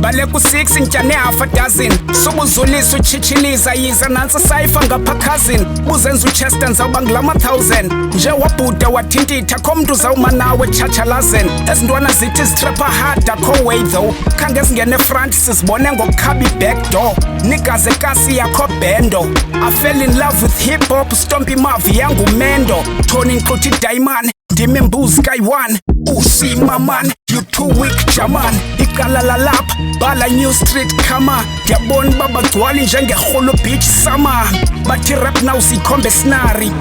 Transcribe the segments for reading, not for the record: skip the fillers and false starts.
bale ku-6 ntyane half a dozen subuzulisa uchichiliza yiza nansi sayifa ngapha cousin buzenza uchester nzawuba ngilama-1000 nje wabhuda wathintitha kho mntu uzawuma nawe tshachalazen ezintwana zithi zitrapha hard akho way though khange zingene front sizibone ngokukhaba i-back door nigaze kasi yakho bendo I fell in love with hip hop stompi mavi yangumendo Tony Nkluthi Diamond ndimi mbuzi kayi-1 usima man you too weak jaman iqala lalapha bala new street khama ndiyabona uba bagcwali njengerholo beach summer bathi rap now sikhombe sinari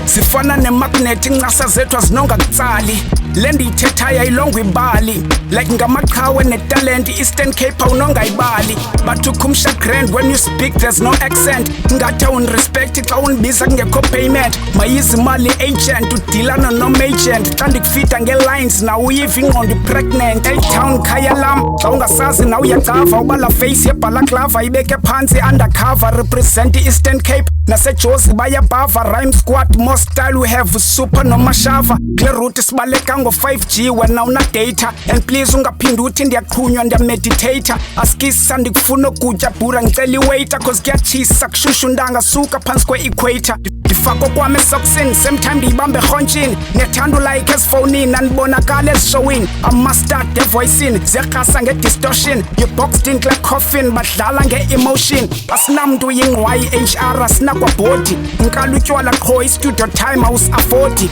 zifana nemagnethi incasa zethu azinonga kutsali le ndiyithethayo ayilongwa ibali like ngamaqhawe netalenti Eastern Cape awunongayibali bathukha umsha grand when you speak there's no accent ngathi awunirespect xa unibiza kungekho payment mayizi imali agent udilana nomagent xa ndikufida ngelines naw uyiva ingqondo pregnant town khaya lam xa ungasazi naw uyacava uba la face yebhalaklava ibeke phantsi undercover represent Eastern Cape nasejozi bayabhava rhyme squad more style we have super nomashava kule route sibaleka ngo-5G wena una-data and please ungaphindi uthi ndiyaqhunywa ndiyameditator askisa ndikufuna ukutya bhura ngicela iwaiter cause kuyatshisa kushushu ndangasuka phantsi kwe-equator ndifako kwam esokisini same time ndiyibambe erhontshini ndiyathanda ulayike ezifowunini andibonakala ezishowini amastard evoyisini ziyarhasa nge-distortion you-boxed in kule coffin badlala nge-emotion asinamntu uyingqwayi HR asinakwabhodi nkala utywala qho istudio time awusi-afodi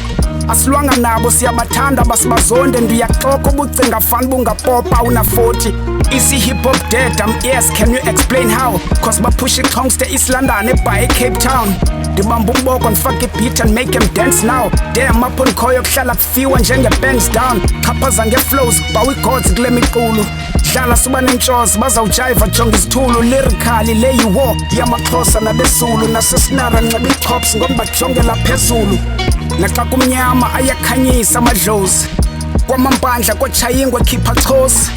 asilwanga nabo siyabathanda basibazonde ndiyaxoka ubucinga fana bungapopa una-40 isi hip hop dead yes can you explain how cause bapusha ixhongs to East London ebhaye Cape Town ndibamba umboko ndifake ibeat and make them dance now damn apho ndikhoyo kuhlala kufiwa njenge-bands down xhaphaza nge-flows bawa igods kule miqulu dlala suba nentshozi bazawujayiva jonga izithulu lyrically le yi-war yamaxhosa nabezulu nasesinara nxiba ichops ngoba bajongela phezulu naxa kumnyama ayakhanyisa amadlozi kwamampandla kotshayingwe khipha chosi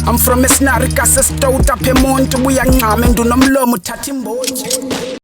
I'm from esinari kasestouta apha emonti buyancama endunomlomo uthatha imbonji